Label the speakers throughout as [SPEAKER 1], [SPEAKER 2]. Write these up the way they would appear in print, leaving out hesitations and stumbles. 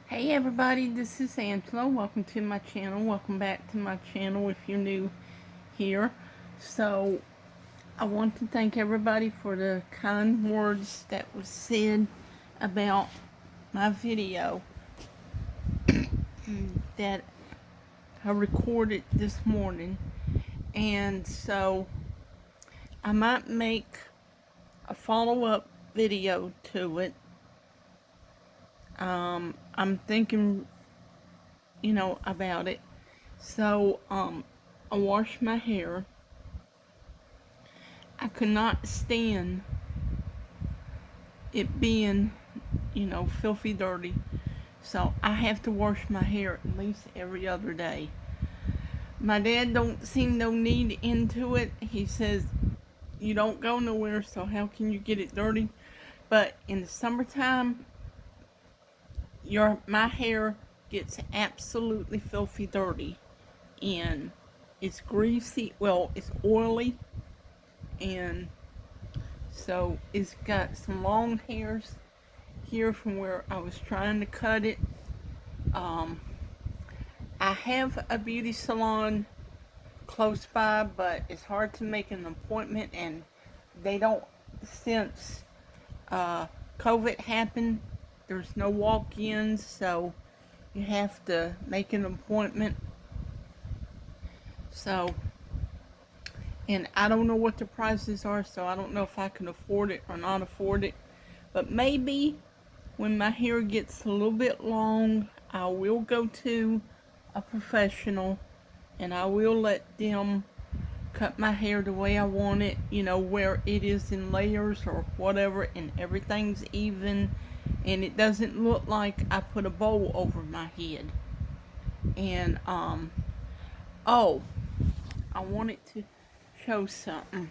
[SPEAKER 1] Hey everybody, this is Angela. Welcome to my channel. Welcome back to my channel if you're new here. So, I want to thank everybody for the kind words that was said about my video that I recorded this morning. And so, I might make a follow-up video to it. I'm thinking, about it. So, I washed my hair. I could not stand it being, filthy dirty. So I have to wash my hair at least every other day. My dad don't see no need into it. He says, you don't go nowhere, so how can you get it dirty? But in the summertime, my hair gets absolutely filthy dirty. And it's greasy, well, it's oily, and so it's got some long hairs here from where I was trying to cut it. I have a beauty salon close by, but it's hard to make an appointment, and they don't, since COVID happened, there's no walk-ins, so you have to make an appointment. So, and I don't know what the prices are, so I don't know if I can afford it or not afford it. But maybe when my hair gets a little bit long, I will go to a professional and I will let them cut my hair the way I want it, where it is in layers or whatever, and everything's even, and it doesn't look like I put a bowl over my head. And, oh, I wanted to show something.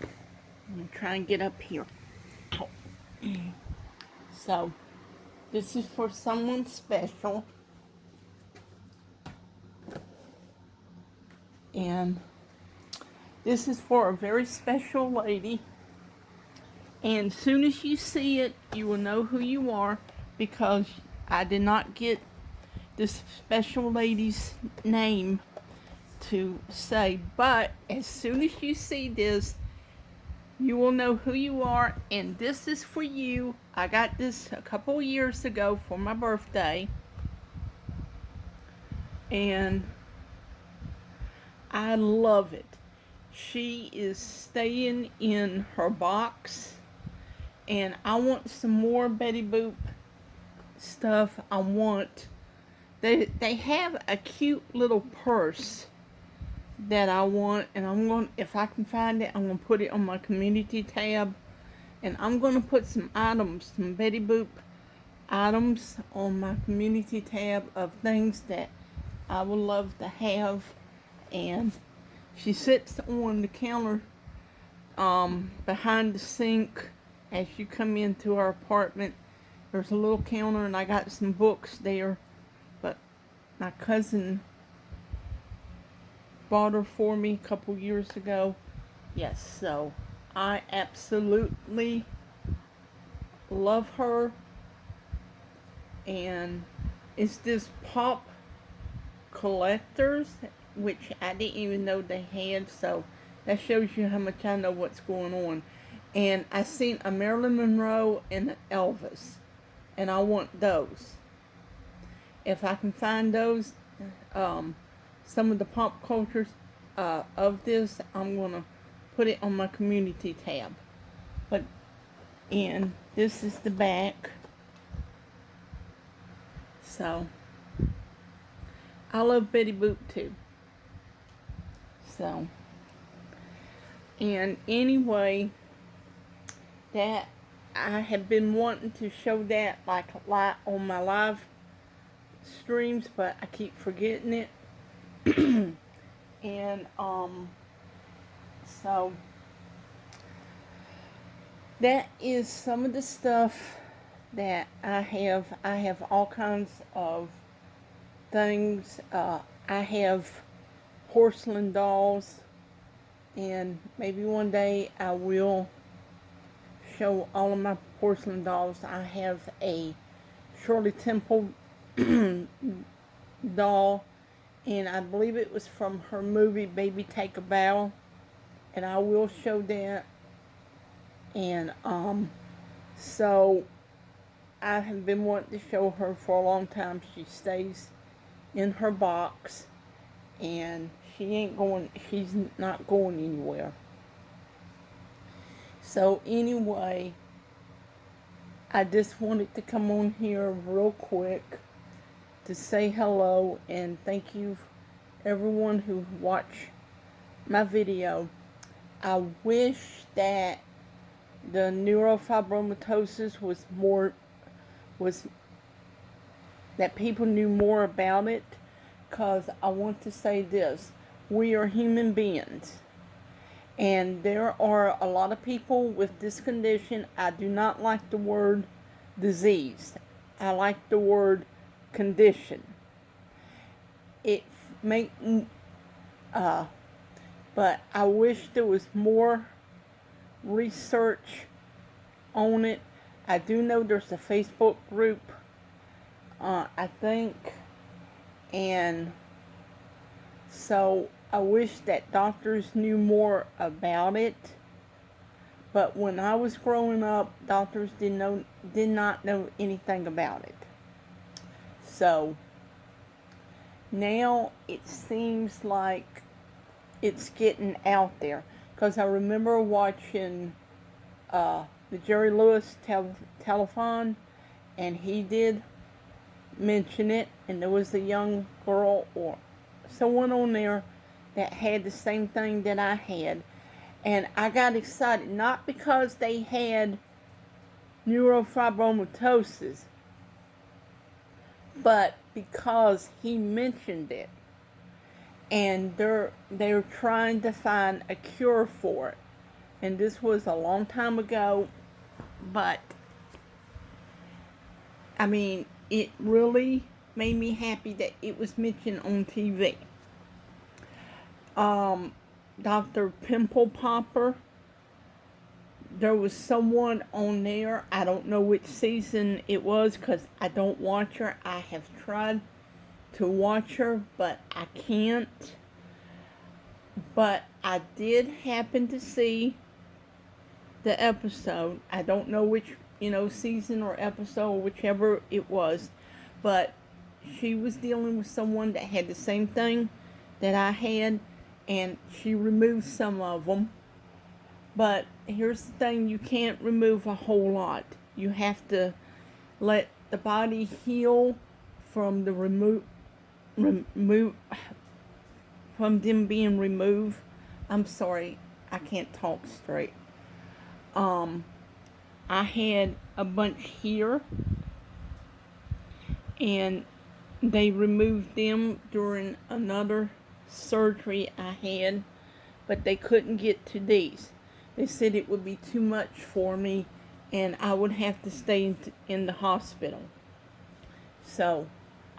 [SPEAKER 1] I'm gonna try and get up here. Ow. So, this is for someone special. And this is for a very special lady. And as soon as you see it, you will know who you are, because I did not get this special lady's name to say. But as soon as you see this, you will know who you are. And this is for you. I got this a couple years ago for my birthday. And I love it. She is staying in her box. And I want some more Betty Boop stuff. They have a cute little purse that I want, and I'm going, if I can find it, I'm going to put it on my community tab. And I'm going to put some Betty Boop items on my community tab of things that I would love to have. And she sits on the counter behind the sink as you come into our apartment. There's a little counter, and I got some books there, but my cousin bought her for me a couple years ago. Yes, so I absolutely love her. And it's this Pop Collectors, which I didn't even know they had, so that shows you how much I know what's going on. And I seen a Marilyn Monroe and an Elvis, and I want those. If I can find those, some of the pop cultures of this, I'm going to put it on my community tab. And this is the back. So, I love Betty Boop too. So, and anyway, that I have been wanting to show that like on my live streams, but I keep forgetting it. And so that is some of the stuff that I have. I have all kinds of things. I have porcelain dolls, and maybe one day I will show all of my porcelain dolls. I have a Shirley Temple doll, and I believe it was from her movie Baby Take a Bow, and I will show that. And so I have been wanting to show her for a long time. She stays in her box, and she's not going anywhere. So anyway, I just wanted to come on here real quick to say hello and thank you everyone who watched my video. I wish that the neurofibromatosis was that people knew more about it, because I want to say this: we are human beings, and there are a lot of people with this condition. I do not like the word disease. I like the word condition. It make but I wish there was more research on it. I do know there's a Facebook group, I think, and so I wish that doctors knew more about it. But when I was growing up, doctors did not know anything about it. So now it seems like it's getting out there. Because I remember watching the Jerry Lewis telethon, and he did mention it, and there was a young girl or someone on there that had the same thing that I had. And I got excited, not because they had neurofibromatosis, but because he mentioned it. And they're trying to find a cure for it. And this was a long time ago, but I mean, it really made me happy that it was mentioned on TV. Dr. Pimple Popper, there was someone on there. I don't know which season it was because I don't watch her. I have tried to watch her, but I can't. But I did happen to see the episode. I don't know which, season or episode, whichever it was. But she was dealing with someone that had the same thing that I had, and she removed some of them. But here's the thing: you can't remove a whole lot. You have to let the body heal from the from them being removed. I'm sorry, I can't talk straight. I had a bunch here, and they removed them during another surgery I had, but they couldn't get to these. They said it would be too much for me, and I would have to stay in the hospital. So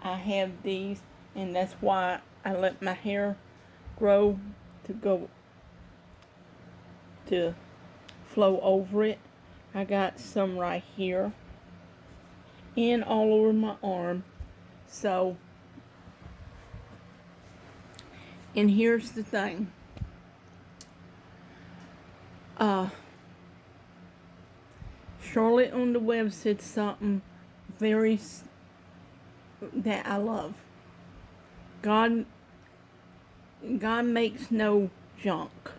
[SPEAKER 1] I have these, and that's why I let my hair grow to flow over it. I got some right here and all over my arm. So, and here's the thing. Charlotte on the web said something very that I love. God makes no junk,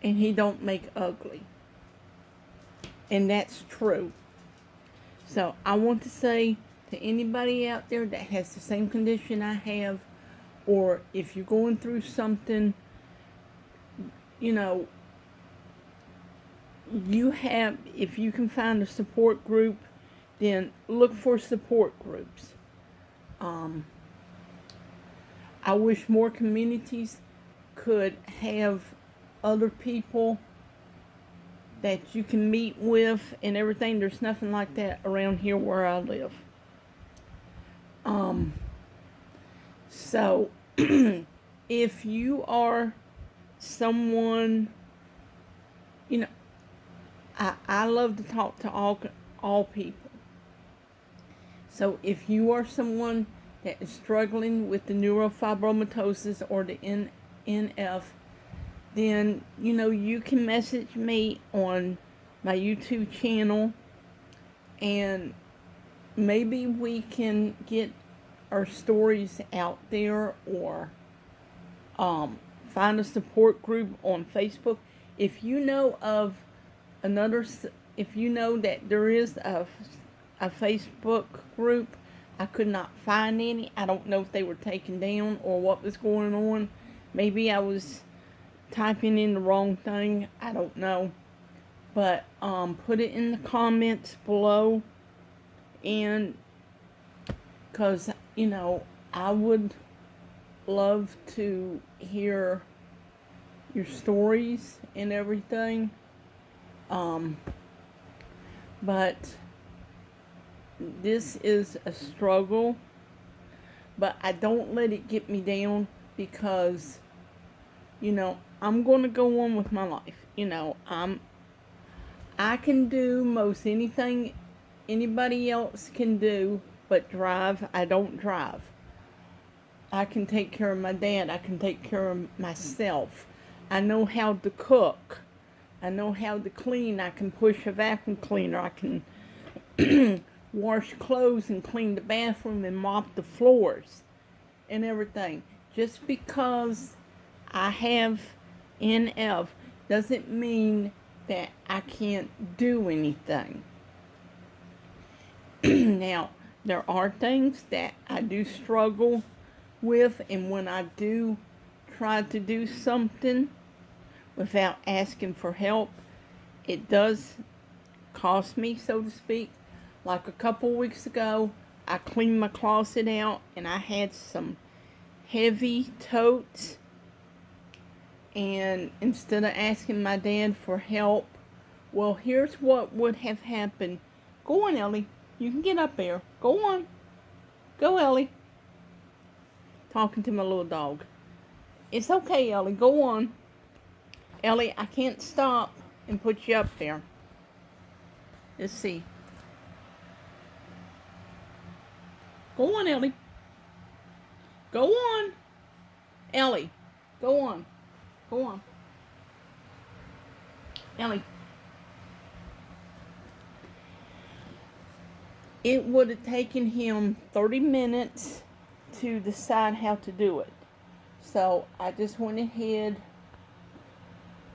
[SPEAKER 1] and he don't make ugly. And that's true. So I want to say to anybody out there that has the same condition I have, or if you're going through something, if you can find a support group, then look for support groups. I wish more communities could have other people that you can meet with and everything. There's nothing like that around here where I live. So if you are someone, I love to talk to all people. So if you are someone that is struggling with the neurofibromatosis or the NF, then you can message me on my YouTube channel, and maybe we can get our stories out there, or find a support group on Facebook. If you know of another, if you know that there is a Facebook group, I could not find any. I don't know if they were taken down or what was going on. Maybe I was typing in the wrong thing. I don't know. But put it in the comments below, and because I would love to hear your stories and everything. But this is a struggle, but I don't let it get me down, because I'm going to go on with my life. I can do most anything anybody else can do, but drive. I don't drive. I can take care of my dad. I can take care of myself. I know how to cook. I know how to clean. I can push a vacuum cleaner. I can wash clothes and clean the bathroom and mop the floors and everything. Just because I have NF doesn't mean that I can't do anything. Now, there are things that I do struggle with, and when I do try to do something without asking for help, it does cost me, so to speak. Like a couple weeks ago, I cleaned my closet out, and I had some heavy totes, and instead of asking my dad for help, well, here's what would have happened. Go on, Ellie. You can get up there. Go on. Go, Ellie. Talking to my little dog. It's okay, Ellie. Go on. Ellie, I can't stop and put you up there. Let's see. Go on, Ellie. Go on. Ellie, go on. Go on. Ellie. It would have taken him 30 minutes to decide how to do it. So I just went ahead,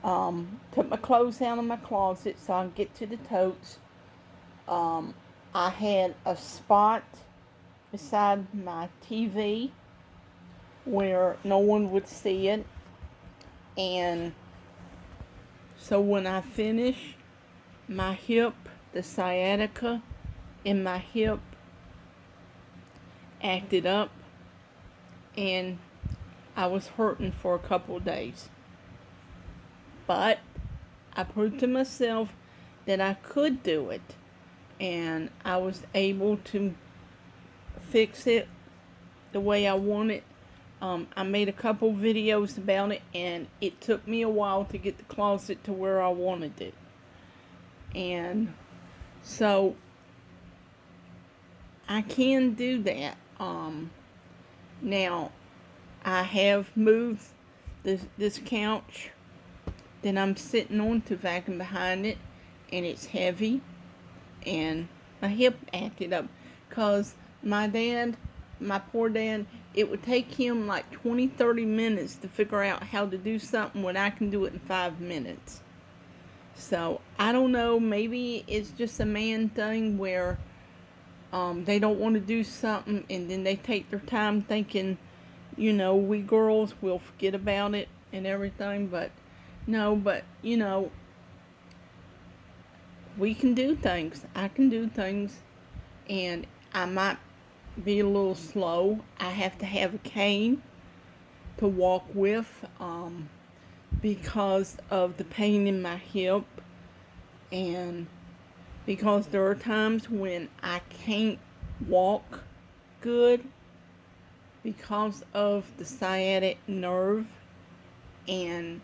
[SPEAKER 1] took my clothes out of my closet so I can get to the totes. I had a spot beside my TV where no one would see it. And so when I finish, my hip, the sciatica in my hip acted up, and I was hurting for a couple of days. But I proved to myself that I could do it, and I was able to fix it the way I wanted. I made a couple videos about it, and it took me a while to get the closet to where I wanted it. And so I can do that. Now, I have moved this couch that I'm sitting on to vacuum behind it, and it's heavy, and my hip acted up, because my poor dad, it would take him like 20-30 minutes to figure out how to do something when I can do it in 5 minutes. So I don't know, maybe it's just a man thing where they don't want to do something, and then they take their time thinking, we girls will forget about it and everything. But no, we can do things. I can do things, and I might be a little slow. I have to have a cane to walk with, because of the pain in my hip, and because there are times when I can't walk good because of the sciatic nerve, and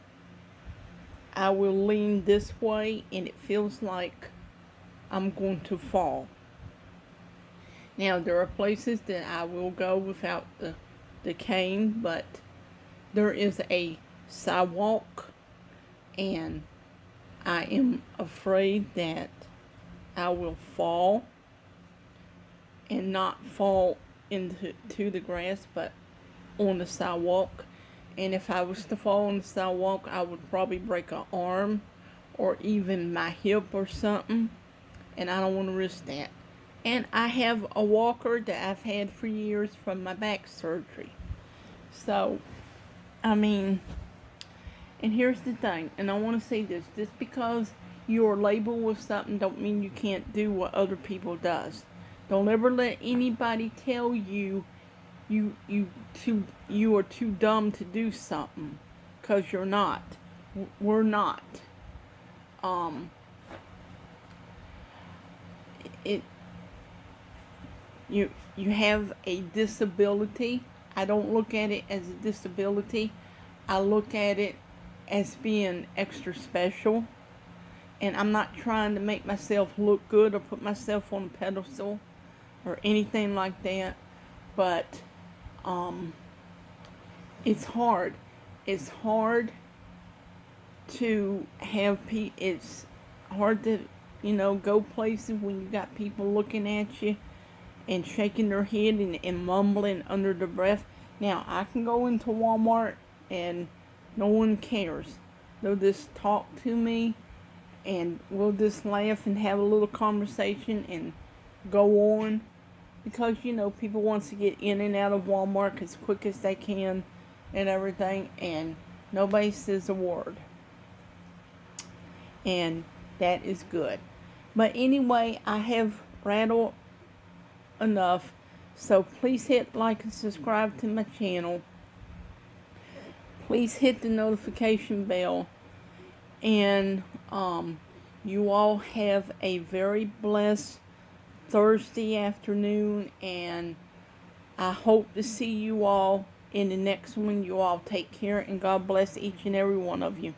[SPEAKER 1] I will lean this way and it feels like I'm going to fall. Now, there are places that I will go without the cane, but there is a sidewalk, and I am afraid that I will fall, and not fall into the grass, but on the sidewalk. And if I was to fall on the sidewalk, I would probably break an arm or even my hip or something. And I don't want to risk that. And I have a walker that I've had for years from my back surgery. So, I mean, and here's the thing, and I want to say this, just because you're labeled with something don't mean you can't do what other people does. Don't ever let anybody tell you you are too dumb to do something, because you're not. We're not. Um, it you have a disability. I don't look at it as a disability. I look at it as being extra special. And I'm not trying to make myself look good or put myself on a pedestal or anything like that. But it's hard. It's hard to have it's hard to, go places when you got people looking at you and shaking their head and mumbling under their breath. Now, I can go into Walmart and no one cares. They'll just talk to me and we'll just laugh and have a little conversation and go on. Because, people want to get in and out of Walmart as quick as they can and everything, and nobody says a word. And that is good. But anyway, I have rattled enough. So please hit like and subscribe to my channel. Please hit the notification bell. And you all have a very blessed Thursday afternoon. And I hope to see you all in the next one. You all take care, and God bless each and every one of you.